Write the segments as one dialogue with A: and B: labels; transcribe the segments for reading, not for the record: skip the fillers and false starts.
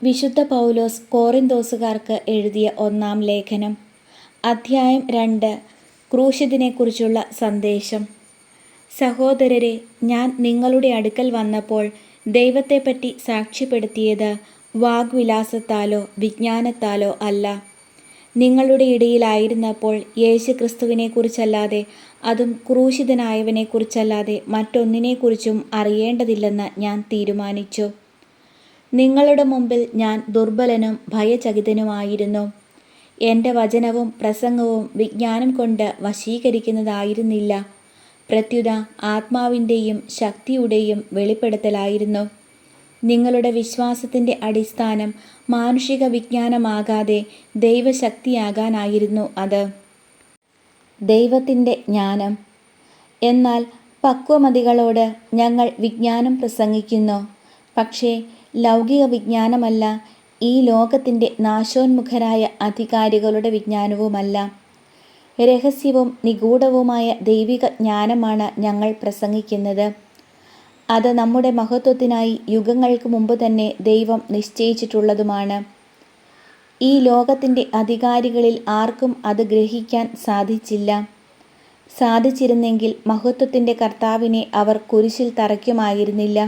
A: വിശുദ്ധ പൗലോസ് കോറിന്തോസുകാർക്ക് എഴുതിയ ഒന്നാം ലേഖനം, അധ്യായം 2. ക്രൂശിതനെക്കുറിച്ചുള്ള സന്ദേശം. സഹോദരരെ, ഞാൻ നിങ്ങളുടെ അടുക്കൽ വന്നപ്പോൾ ദൈവത്തെപ്പറ്റി സാക്ഷ്യപ്പെടുത്തിയത് വാഗ്വിലാസത്താലോ വിജ്ഞാനത്താലോ അല്ല. നിങ്ങളുടെ ഇടയിലായിരുന്നപ്പോൾ യേശുക്രിസ്തുവിനെക്കുറിച്ചല്ലാതെ, അതും ക്രൂശിതനായവനെക്കുറിച്ചല്ലാതെ മറ്റൊന്നിനെക്കുറിച്ചും അറിയേണ്ടതില്ലെന്ന് ഞാൻ തീരുമാനിച്ചു. നിങ്ങളുടെ മുമ്പിൽ ഞാൻ ദുർബലനും ഭയചകിതനുമായിരുന്നു. എൻ്റെ വചനവും പ്രസംഗവും വിജ്ഞാനം കൊണ്ട് വശീകരിക്കുന്നതായിരുന്നില്ല, പ്രത്യുത ആത്മാവിൻ്റെയും ശക്തിയുടെയും വെളിപ്പെടുത്തലായിരുന്നു. നിങ്ങളുടെ വിശ്വാസത്തിൻ്റെ അടിസ്ഥാനം മാനുഷിക വിജ്ഞാനമാകാതെ ദൈവശക്തിയാകാനായിരുന്നു അത്. ദൈവത്തിൻ്റെ ജ്ഞാനം. എന്നാൽ പക്വമതികളോട് ഞങ്ങൾ വിജ്ഞാനം പ്രസംഗിക്കുന്നു, പക്ഷേ ലൗകിക വിജ്ഞാനമല്ല, ഈ ലോകത്തിൻ്റെ നാശോന്മുഖരായ അധികാരികളുടെ വിജ്ഞാനവുമല്ല. രഹസ്യവും നിഗൂഢവുമായ ദൈവിക ജ്ഞാനമാണ് ഞങ്ങൾ പ്രസംഗിക്കുന്നത്. അത് നമ്മുടെ മഹത്വത്തിനായി യുഗങ്ങൾക്ക് മുമ്പ് തന്നെ ദൈവം നിശ്ചയിച്ചിട്ടുള്ളതുമാണ്. ഈ ലോകത്തിൻ്റെ അധികാരികളിൽ ആർക്കും അത് ഗ്രഹിക്കാൻ സാധിച്ചില്ല. സാധിച്ചിരുന്നെങ്കിൽ മഹത്വത്തിൻ്റെ കർത്താവിനെ അവർ കുരിശിൽ തറയ്ക്കുമായിരുന്നില്ല.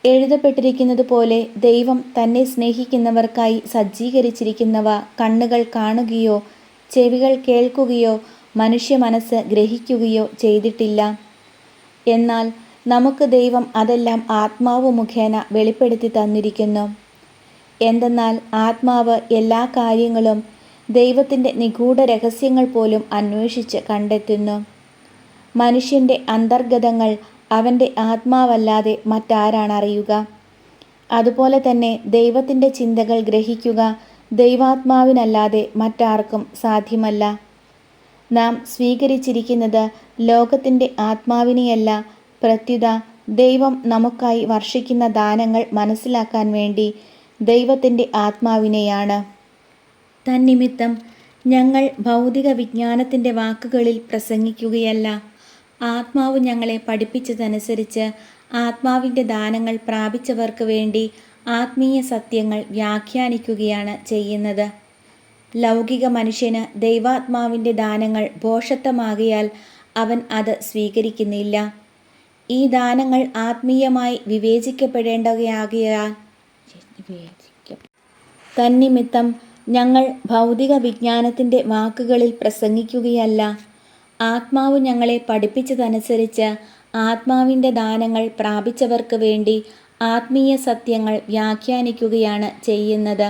A: എഴുതപ്പെട്ടിരിക്കുന്നത് പോലെ ദൈവം തന്നെ സ്നേഹിക്കുന്നവർക്കായി സജ്ജീകരിച്ചിരിക്കുന്നവ കണ്ണുകൾ കാണുകയോ ചെവികൾ കേൾക്കുകയോ മനുഷ്യ മനസ്സ് ഗ്രഹിക്കുകയോ ചെയ്തിട്ടില്ല. എന്നാൽ നമുക്ക് ദൈവം അതെല്ലാം ആത്മാവ് മുഖേന വെളിപ്പെടുത്തി തന്നിരിക്കുന്നു. എന്തെന്നാൽ ആത്മാവ് എല്ലാ കാര്യങ്ങളും, ദൈവത്തിൻ്റെ നിഗൂഢ രഹസ്യങ്ങൾ പോലും അന്വേഷിച്ച് കണ്ടെത്തുന്നു. മനുഷ്യൻ്റെ അന്തർഗതങ്ങൾ അവൻ്റെ ആത്മാവല്ലാതെ മറ്റാരാണ് അറിയുക? അതുപോലെ തന്നെ ദൈവത്തിൻ്റെ ചിന്തകൾ ഗ്രഹിക്കുക ദൈവാത്മാവിനല്ലാതെ മറ്റാർക്കും സാധ്യമല്ല. നാം സ്വീകരിച്ചിരിക്കുന്നത് ലോകത്തിൻ്റെ ആത്മാവിനെയല്ല, പ്രത്യുത ദൈവം നമുക്കായി വർഷിക്കുന്ന ദാനങ്ങൾ മനസ്സിലാക്കാൻ വേണ്ടി ദൈവത്തിൻ്റെ ആത്മാവിനെയാണ്. തന്നിമിത്തം ഞങ്ങൾ ഭൗതിക വിജ്ഞാനത്തിൻ്റെ വാക്കുകളിൽ പ്രസംഗിക്കുകയല്ല, ആത്മാവ് ഞങ്ങളെ പഠിപ്പിച്ചതനുസരിച്ച് ആത്മാവിൻ്റെ ദാനങ്ങൾ പ്രാപിച്ചവർക്ക് വേണ്ടി ആത്മീയ സത്യങ്ങൾ വ്യാഖ്യാനിക്കുകയാണ് ചെയ്യുന്നത്. ലൗകിക മനുഷ്യന് ദൈവാത്മാവിൻ്റെ ദാനങ്ങൾ ഭോഷത്വമാകയാൽ അവൻ അത് സ്വീകരിക്കുന്നില്ല. ഈ ദാനങ്ങൾ ആത്മീയമായി വിവേചിക്കപ്പെടേണ്ടവയാകയാൽ തന്നിമിത്തം ഞങ്ങൾ ഭൗതിക വിജ്ഞാനത്തിൻ്റെ വാക്കുകളിൽ പ്രസംഗിക്കുകയല്ല, ആത്മാവ് ഞങ്ങളെ പഠിപ്പിച്ചതനുസരിച്ച് ആത്മാവിൻ്റെ ദാനങ്ങൾ പ്രാപിച്ചവർക്ക് വേണ്ടി ആത്മീയ സത്യങ്ങൾ വ്യാഖ്യാനിക്കുകയാണ് ചെയ്യുന്നത്.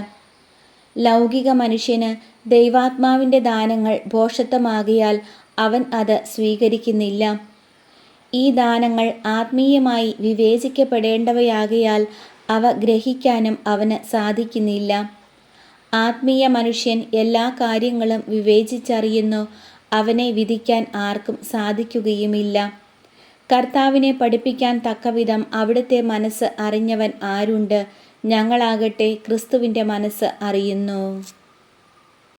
A: ലൗകിക മനുഷ്യന് ദൈവാത്മാവിൻ്റെ ദാനങ്ങൾ ഭോഷത്വമാകയാൽ അവൻ അത് സ്വീകരിക്കുന്നില്ല. ഈ ദാനങ്ങൾ ആത്മീയമായി വിവേചിക്കപ്പെടേണ്ടവയാകയാൽ അവ ഗ്രഹിക്കാനും അവന് സാധിക്കുന്നില്ല. ആത്മീയ മനുഷ്യൻ എല്ലാ കാര്യങ്ങളും വിവേചിച്ചറിയുന്നു, അവനെ വിധിക്കാൻ ആർക്കും സാധിക്കുകയുമില്ല. കർത്താവിനെ പഠിപ്പിക്കാൻ തക്കവിധം അവിടുത്തെ മനസ്സ് അറിഞ്ഞവൻ ആരുണ്ട്? ഞങ്ങളാകട്ടെ ക്രിസ്തുവിൻ്റെ മനസ്സ് അറിയുന്നു.